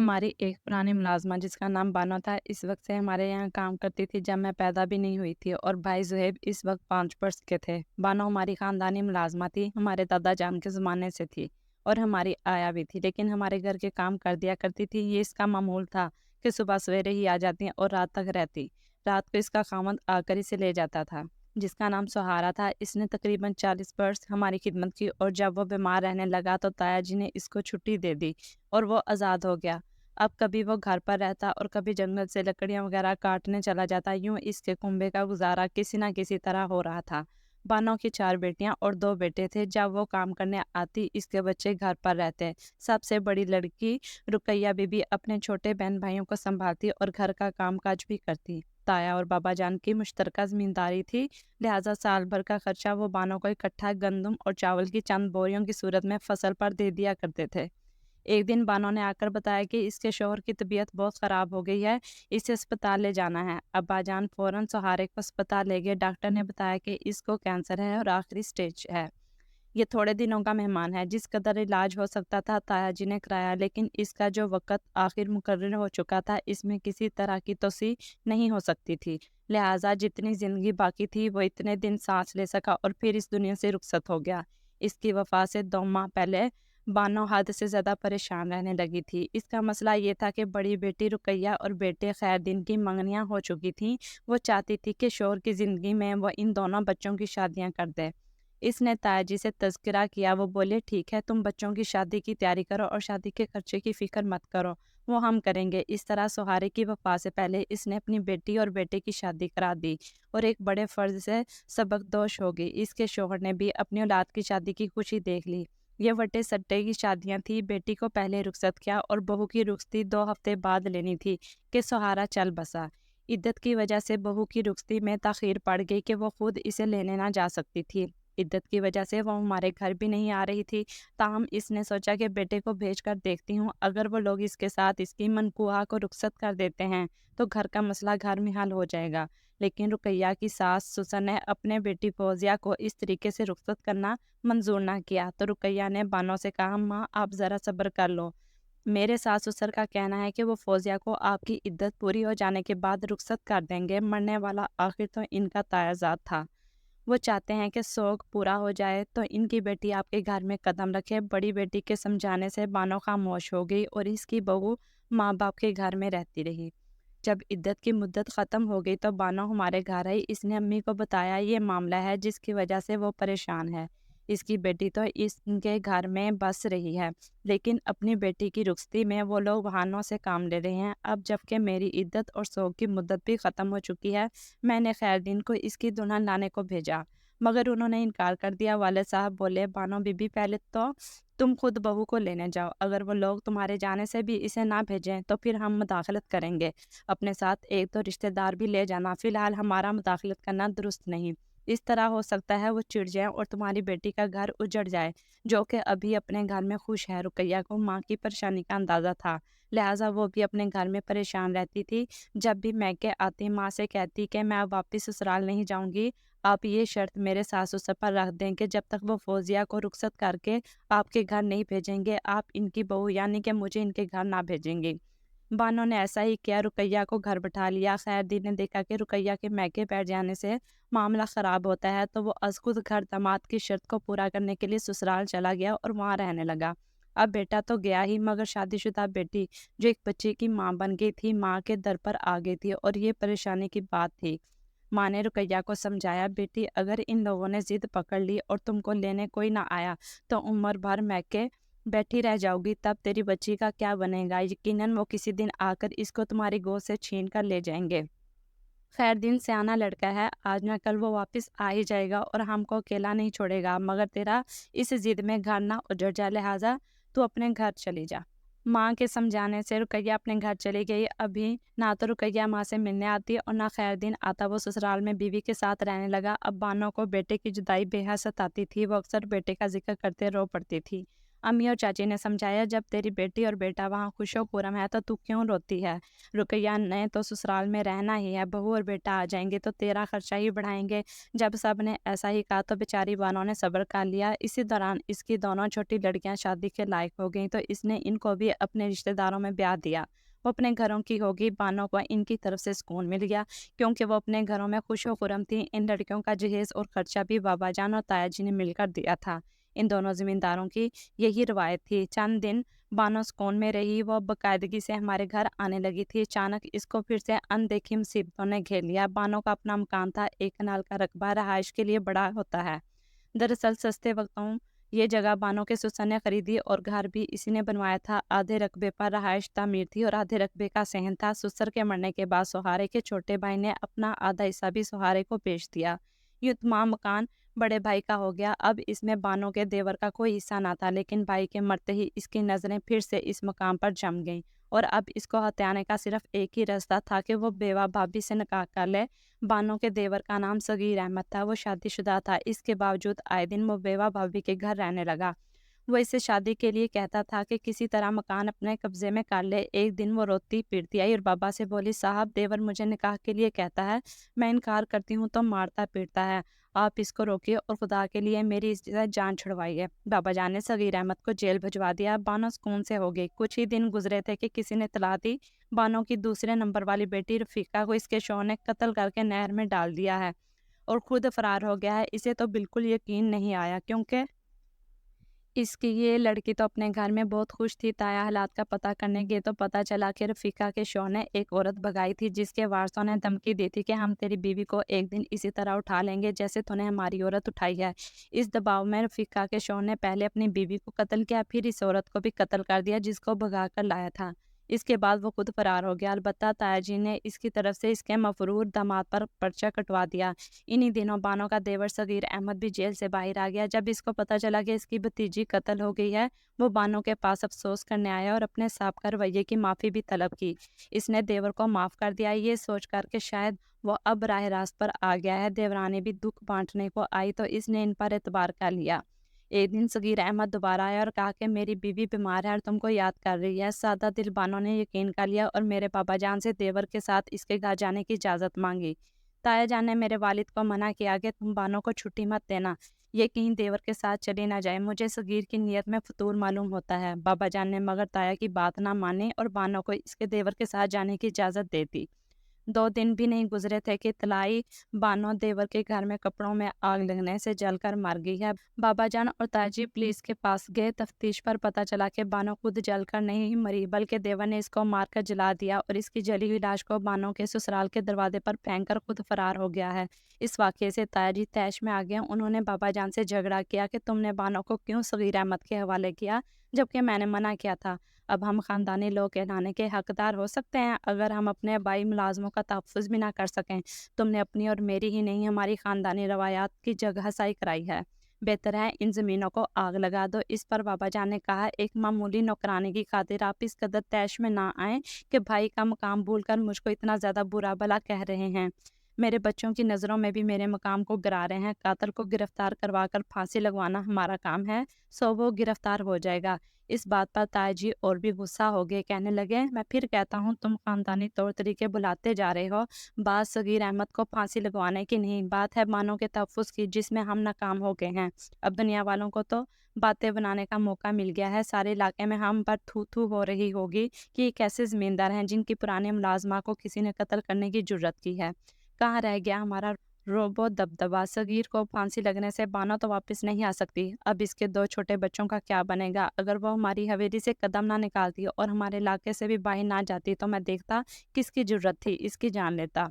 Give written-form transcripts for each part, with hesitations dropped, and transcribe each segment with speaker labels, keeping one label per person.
Speaker 1: हमारी एक पुरानी मुलाज़िमा जिसका नाम बानो था, इस वक़्त से हमारे यहाँ काम करती थी जब मैं पैदा भी नहीं हुई थी और भाई ज़ुहैब इस वक़्त 5 वर्ष के थे। बानो हमारी ख़ानदानी मुलाज़िमा थी, हमारे दादा जान के ज़माने से थी और हमारी आया भी थी, लेकिन हमारे घर के काम कर दिया करती थी। ये इसका मामूल था कि सुबह सवेरे ही आ जाती और रात तक रहती। रात को इसका ख़ावंद आकर इसे ले जाता था, जिसका नाम सुहारा था। इसने तकरीबन 40 वर्ष हमारी खिदमत की और जब वो बीमार रहने लगा तो ताया जी ने इसको छुट्टी दे दी और वो आज़ाद हो गया। अब कभी वो घर पर रहता और कभी जंगल से लकड़ियाँ वगैरह काटने चला जाता। यूं इसके कुंबे का गुजारा किसी न किसी तरह हो रहा था। बानो की 4 बेटियां और 2 बेटे थे। जब वो काम करने आती इसके बच्चे घर पर रहते। सबसे बड़ी लड़की रुकैया बीबी अपने छोटे बहन भाइयों को संभालती और घर का काम काज भी करती। ताया और बाबा जान की मुश्तरका जमींदारी थी, लिहाजा साल भर का खर्चा वो बानो को इकट्ठा गंदम और चावल की चंद बोरियों की सूरत में फसल पर दे दिया करते थे। एक दिन बानो ने आकर बताया कि इसके शौहर की तबीयत बहुत ख़राब हो गई है, इसे अस्पताल ले जाना है। अब्बाजान फ़ौरन सहारे को अस्पताल ले गए। डॉक्टर ने बताया कि इसको कैंसर है और आखिरी स्टेज है। ये थोड़े दिनों का मेहमान है। जिस कदर इलाज हो सकता था ताया जी ने कराया, लेकिन इसका जो वक़्त आखिर मुकर्रर हो चुका था, इसमें किसी तरह की तोसी नहीं हो सकती थी। लिहाजा जितनी ज़िंदगी बाकी थी वो इतने दिन सांस ले सका और फिर इस दुनिया से रुखसत हो गया। इसकी वफ़ात से 2 माह पहले बानो हद से ज़्यादा परेशान रहने लगी थी। इसका मसला ये था कि बड़ी बेटी रुकैया और बेटे खैरदीन की मंगनियाँ हो चुकी थीं। वो चाहती थी कि शौहर की ज़िंदगी में वो इन दोनों बच्चों की शादियाँ कर दे। इसने ताया जी से तज़किरा किया। वो बोले, ठीक है, तुम बच्चों की शादी की तैयारी करो और शादी के खर्चे की फ़िक्र मत करो, वो हम करेंगे। इस तरह सुहारे की वफ़ात से पहले इसने अपनी बेटी और बेटे की शादी करा दी और एक बड़े फ़र्ज़ से सबकदोश हो गई। इसके शौहर ने भी अपनी औलाद की शादी की खुशी देख ली। ये वटे सट्टे की शादियां थी। बेटी को पहले रुखसत किया और बहू की रुखसती 2 हफ्ते बाद लेनी थी कि सुहारा चल बसा। इद्दत की वजह से बहू की रुखसती में ताख़ीर पड़ गई कि वो खुद इसे लेने ना जा सकती थी। इद्दत की वजह से वो हमारे घर भी नहीं आ रही थी। ताहम इसने सोचा कि बेटे को भेज कर देखती हूँ, अगर वो लोग इसके साथ इसकी मनकूहा को रुखसत कर देते हैं तो घर का मसला घर में हल हो जाएगा। लेकिन रुकैया की सास सुसन ने अपने बेटी फौजिया को इस तरीके से रुखसत करना मंजूर ना किया, तो रुकैया ने बानो से कहा, माँ आप ज़रा सब्र कर लो। मेरे सास ससुर का कहना है कि वो फौजिया को आपकी इद्दत पूरी हो जाने के बाद रुखसत कर देंगे। मरने वाला आखिर तो इनका तायाजाद था। वो चाहते हैं कि शौक पूरा हो जाए तो इनकी बेटी आपके घर में कदम रखे। बड़ी बेटी के समझाने से बानो खामोश हो गई और इसकी बहू माँ बाप के घर में रहती रही। जब इद्दत की मुद्दत ख़त्म हो गई तो बानो हमारे घर आई। इसने अम्मी को बताया ये मामला है जिसकी वजह से वो परेशान है। इसकी बेटी तो इसके घर में बस रही है, लेकिन अपनी बेटी की रुखसती में वो लोग बहानों से काम ले रहे हैं। अब जबकि मेरी इद्दत और शौक की मुद्दत भी ख़त्म हो चुकी है, मैंने खैरदीन को इसकी दुल्हन लाने को भेजा, मगर उन्होंने इनकार कर दिया। वाले साहब बोले, बानो बीबी पहले तो तुम खुद बहू को लेने जाओ, अगर वो लोग तुम्हारे जाने से भी इसे ना भेजें तो फिर हम मुदाखलत करेंगे। अपने साथ एक तो रिश्तेदार भी ले जाना, फिलहाल हमारा मुदाखलत करना दुरुस्त नहीं। इस तरह हो सकता है वो चिढ़ जाए और तुम्हारी बेटी का घर उजड़ जाए, जो कि अभी अपने घर में खुश है। रुकैया को माँ की परेशानी का अंदाज़ा था, लिहाजा वो भी अपने घर में परेशान रहती थी। जब भी मैके आती माँ से कहती कि मैं अब वापस ससुराल नहीं जाऊंगी, आप ये शर्त मेरे सास ससुर पर रख दें कि जब तक वो फौजिया को रुखसत करके आपके घर नहीं भेजेंगे, आप इनकी बहू यानी कि मुझे इनके घर ना भेजेंगे। बानो ने ऐसा ही किया, रुकैया को घर बैठा लिया। खैरदीन ने देखा कि रुकैया के मैके बैठ जाने से मामला ख़राब होता है, तो वो अज़खुद घर दामाद की शर्त को पूरा करने के लिए ससुराल चला गया और वहाँ रहने लगा। अब बेटा तो गया ही, मगर शादीशुदा बेटी जो एक बच्चे की माँ बन गई थी, माँ के दर पर आ गई थी और ये परेशानी की बात थी। माँ ने रुकैया को समझाया, बेटी अगर इन लोगों ने जिद पकड़ ली और तुमको लेने कोई ना आया तो उम्र भर मैके बैठी रह जाओगी, तब तेरी बच्ची का क्या बनेगा। यकीनन वो किसी दिन आकर इसको तुम्हारी गोद से छीन कर ले जाएंगे। खैरदीन सियाना लड़का है, आज न कल वो वापस आ ही जाएगा और हमको अकेला नहीं छोड़ेगा, मगर तेरा इस जिद में घर ना उजड़ जाए, लिहाजा तू अपने घर चली जा। माँ के समझाने से रुकैया अपने घर चली गई। अभी ना तो रुकैया माँ से मिलने आती और ना खैरदीन आता। वो ससुराल में बीवी के साथ रहने लगा। अब बानो को बेटे की जुदाई बेहद सताती थी। वो अक्सर बेटे का जिक्र करते रो पड़ती थी। अम्मी और चाची ने समझाया, जब तेरी बेटी और बेटा वहाँ खुशो खुरम है तो तू क्यों रोती है? रुकैया ने तो ससुराल में रहना ही है, बहू और बेटा आ जाएंगे तो तेरा खर्चा ही बढ़ाएंगे। जब सब ने ऐसा ही कहा तो बेचारी बानो ने सब्र कर लिया। इसी दौरान इसकी दोनों छोटी लड़कियां शादी के लायक हो गईं तो इसने इनको भी अपने रिश्तेदारों में ब्याह दिया। वो अपने घरों की होगी, बानो को इनकी तरफ से सुकून मिल गया क्योंकि वो अपने घरों में खुशो खुरम थी। इन लड़कियों का जहेज और खर्चा भी बाबा जान और ताया जी ने मिलकर दिया था। इन दोनों जमींदारों की यही रवायत थी। चंद दिन बानो सुकून में रही, वो बाकायदगी से हमारे घर आने लगी थी। अचानक इसको फिर से अनदेखी मुसीबतों ने घेर लिया। बानो का अपना मकान था, एक कनाल का रकबा रहायश के लिए बड़ा होता है। दरअसल सस्ते वक्तों ये जगह बानो के ससुर ने खरीदी और घर भी इसी ने बनवाया था। आधे रकबे पर रहायश तामीर थी और आधे रकबे का सहन था। ससुर के मरने के बाद सुहारे के छोटे भाई ने अपना आधा हिस्सा भी सुहारे को बेच दिया। यूं तमाम मकान बड़े भाई का हो गया। अब इसमें बानो के देवर का कोई हिस्सा ना था, लेकिन भाई के मरते ही इसकी नजरें फिर से इस मकाम पर जम गईं और अब इसको हत्याने का सिर्फ एक ही रास्ता था कि वो बेवा भाभी से निकाह कर ले। बानो के देवर का नाम सगीर अहमद था, वो शादीशुदा था। इसके बावजूद आए दिन वो बेवा भाभी के घर रहने लगा। वो इसे शादी के लिए कहता था कि किसी तरह मकान अपने कब्जे में कर ले। एक दिन वो रोती पीटती आई और बाबा से बोली, साहब देवर मुझे निकाह के लिए कहता है, मैं इनकार करती हूँ तो मारता पीटता है, आप इसको रोकिए और खुदा के लिए मेरी इससे जान छुड़वाइए। बाबा जान ने सगीर अहमद को जेल भिजवा दिया। बानो सुकून से हो गई। कुछ ही दिन गुजरे थे कि किसी ने तला दी, बानो की दूसरे नंबर वाली बेटी रफीका को इसके शौहर ने कत्ल करके नहर में डाल दिया है और खुद फरार हो गया है। इसे तो बिल्कुल यकीन नहीं आया क्योंकि इसकी ये लड़की तो अपने घर में बहुत खुश थी। ताया हालात का पता करने गए तो पता चला कि रफीका के शौहर ने एक औरत भगाई थी जिसके वारसों ने धमकी दी थी कि हम तेरी बीवी को एक दिन इसी तरह उठा लेंगे जैसे तूने हमारी औरत उठाई है। इस दबाव में रफीका के शौहर ने पहले अपनी बीवी को कत्ल किया, फिर इस औरत को भी कत्ल कर दिया जिसको भगा कर लाया था। इसके बाद वो खुद फरार हो गया। अलबत्ता ताया जी ने इसकी तरफ से इसके मफरूर दामाद पर पर्चा कटवा दिया। इन्हीं दिनों बानो का देवर सगीर अहमद भी जेल से बाहर आ गया। जब इसको पता चला कि इसकी भतीजी कत्ल हो गई है, वो बानो के पास अफसोस करने आया और अपने साबका रवैये की माफ़ी भी तलब की। इसने देवर को माफ़ कर दिया, ये सोच कर के शायद वो अब राह रास्त पर आ गया है। देवरानी भी दुख बांटने को आई तो इसने इन पर एतबार कर लिया। एक दिन सगीर अहमद दोबारा आया और कहा कि मेरी बीवी बीमार है और तुमको याद कर रही है। सादा दिल बानो ने यकीन कर लिया और मेरे बाबा जान से देवर के साथ इसके घर जाने की इजाज़त मांगी। ताया जान ने मेरे वालिद को मना किया कि तुम बानो को छुट्टी मत देना, ये कहीं देवर के साथ चली ना जाए, मुझे सगीर की नीयत में फतूर मालूम होता है। बाबा जान ने मगर ताया की बात ना मानी और बानो को इसके देवर के साथ जाने की इजाज़त दे दी। 2 दिन भी नहीं गुजरे थे कि तलाई बानो देवर के घर में कपड़ों में आग लगने से जलकर मर गई है। बाबा जान और ताजी पुलिस के पास गए। तफ्तीश पर पता चला कि बानो खुद जलकर नहीं मरी बल्कि देवर ने इसको मारकर जला दिया और इसकी जली हुई लाश को बानो के ससुराल के दरवाजे पर फेंककर खुद फरार हो गया है। इस वाकये से ताजी तैश में आ गए। उन्होंने बाबा जान से झगड़ा किया कि तुमने बानो को क्यों सगीर अहमद के हवाले किया जबकि मैंने मना किया था। अब हम ख़ानदानी लोग कहलाने के हकदार हो सकते हैं अगर हम अपने बाई मुलाजमों का तहफ़्फ़ुज़ भी ना कर सकें। तुमने अपनी और मेरी ही नहीं हमारी ख़ानदानी रवायात की जगहसाई कराई है। बेहतर है इन ज़मीनों को आग लगा दो। इस पर बाबा जान ने कहा, एक मामूली नौकरानी की खातिर आप इस कदर तैश में ना आएँ कि भाई का मकाम भूलकर मुझको इतना ज़्यादा बुरा भला कह रहे हैं। मेरे बच्चों की नज़रों में भी मेरे मकाम को गिरा रहे हैं। कातिल को गिरफ्तार करवा कर फांसी लगवाना हमारा काम है, सो वो गिरफ्तार हो जाएगा। इस बात पर ताया जी और भी गुस्सा हो गए। कहने लगे, मैं फिर कहता हूँ तुम खानदानी तौर तरीके बुलाते जा रहे हो। बात सगीर अहमद को फांसी लगवाने की नहीं, बात है बानो के तहफ़्फ़ुज़ की जिसमें हम नाकाम हो गए हैं। अब दुनिया वालों को तो बातें बनाने का मौका मिल गया है। सारे इलाके में हम पर थू थू हो रही होगी कि ये कैसे ज़मींदार हैं जिनकी पुरानी मुलाजमा को किसी ने कत्ल करने की जुर्रत की है। कहाँ रह गया हमारा रोबो दबदबा? सगीर को फांसी लगने से बानो तो वापस नहीं आ सकती। अब इसके 2 छोटे बच्चों का क्या बनेगा? अगर वो हमारी हवेली से कदम ना निकालती और हमारे इलाके से भी बाहर ना जाती तो मैं देखता किसकी ज़रूरत थी, इसकी जान लेता।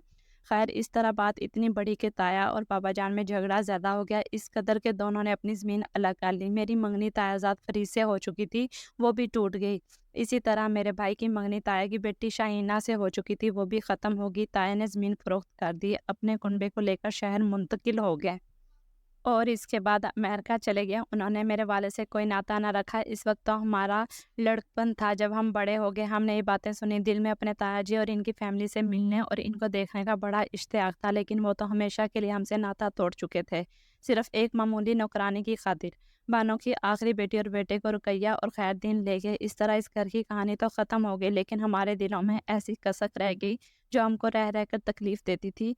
Speaker 1: खैर इस तरह बात इतनी बड़ी कि ताया और बाबा जान में झगड़ा ज़्यादा हो गया। इस कदर के दोनों ने अपनी ज़मीन अलग कर ली। मेरी मंगनी तायाजाद फरीद से हो चुकी थी, वो भी टूट गई। इसी तरह मेरे भाई की मंगनी ताया की बेटी शाहीना से हो चुकी थी, वो भी ख़त्म होगी। ताया ने ज़मीन फ़रोख्त कर दी, अपने कुनबे को लेकर शहर मुंतकिल हो गए। और इसके बाद अमेरिका चले गए। उन्होंने मेरे वाले से कोई नाता ना रखा। इस वक्त तो हमारा लड़कपन था। जब हम बड़े हो गए, हमने ये बातें सुनी, दिल में अपने ताया जी और इनकी फैमिली से मिलने और इनको देखने का बड़ा इश्तियाक था, लेकिन वो तो हमेशा के लिए हमसे नाता तोड़ चुके थे, सिर्फ एक मामूली नौकरानी की खातिर। बानो की आखिरी बेटी और बेटे को रुकैया और खैरदीन ले गए। इस तरह इस घर की कहानी तो ख़त्म हो गई, लेकिन हमारे दिलों में ऐसी कसक रह गई जो हमको रह रह कर तकलीफ देती थी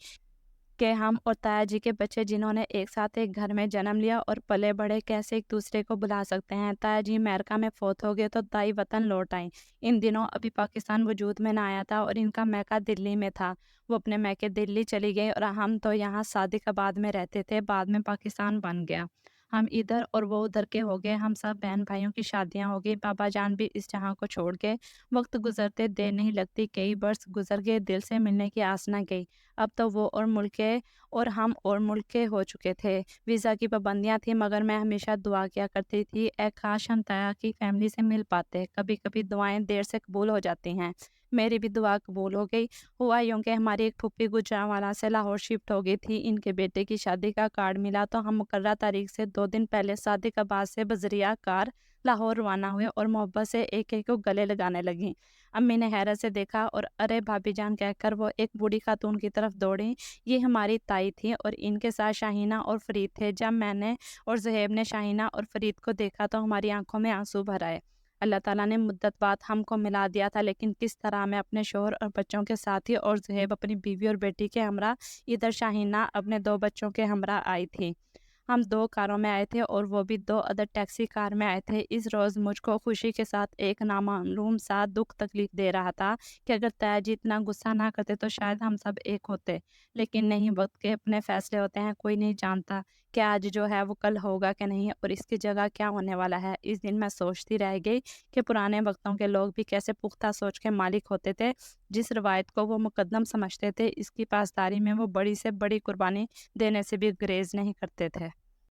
Speaker 1: कि हम और ताया जी के बच्चे, जिन्होंने एक साथ एक घर में जन्म लिया और पले बड़े, कैसे एक दूसरे को बुला सकते हैं। ताया जी अमेरिका में फोत हो गए तो दाई वतन लौट आई। इन दिनों अभी पाकिस्तान वजूद में ना आया था और इनका मैका दिल्ली में था। वो अपने मैके दिल्ली चली गई और हम तो यहाँ सादिकाबाद में रहते थे, बाद में पाकिस्तान बन गया। हम इधर और वो उधर के हो गए। हम सब बहन भाइयों की शादियां हो गई। बाबा जान भी इस जहां को छोड़ गए। वक्त गुजरते देर नहीं लगती, कई वर्ष गुजर गए, दिल से मिलने की आस न गई। अब तो वो और मुल्के और हम और मुल्के हो चुके थे। वीज़ा की पाबंदियां थी, मगर मैं हमेशा दुआ किया करती थी, ए काश हम ताया की फैमिली से मिल पाते। कभी कभी दुआएं देर से कबूल हो जाती हैं। मेरी भी दुआ कबूल हो गई। हुआ यूं कि हमारी एक फूफी गुजरांवाला से लाहौर शिफ्ट हो गई थी। इनके बेटे की शादी का कार्ड मिला तो हम मुकर्रर तारीख से 2 दिन पहले सादिकाबाद से बजरिया कार लाहौर रवाना हुए और मोहब्बत से एक एक को गले लगाने लगी। अम्मी ने हैरत से देखा और अरे भाभी जान कहकर वो एक बूढ़ी खातून की तरफ दौड़ी। ये हमारी ताई थी और इनके साथ शाहीना और फरीद थे। जब मैंने और ज़ुहैब ने शाहीना और फरीद को देखा तो हमारी आंखों में आंसू भर आए। अल्लाह ताला ने मुद्दत बाद हमको मिला दिया था, लेकिन किस तरह मैं अपने शोहर और बच्चों के साथ ही और ज़ुहैब अपनी बीवी और बेटी के हमरा, इधर शाहीना अपने 2 बच्चों के हमरा आई थी। हम 2 कारों में आए थे और वो भी 2 अदर टैक्सी कार में आए थे। इस रोज़ मुझको खुशी के साथ एक नामालूम सा दुख तकलीफ दे रहा था कि अगर ताया जी इतना गुस्सा ना करते तो शायद हम सब एक होते। लेकिन नहीं, वक्त के अपने फैसले होते हैं, कोई नहीं जानता कि आज जो है वो कल होगा कि नहीं और इसकी जगह क्या होने वाला है। इस दिन मैं सोचती रह गई कि पुराने वक्तों के लोग भी कैसे पुख्ता सोच के मालिक होते थे। जिस रवायत को वो मुकद्दम समझते थे, इसकी पासदारी में वो बड़ी से बड़ी कुर्बानी देने से भी गुरेज नहीं करते थे।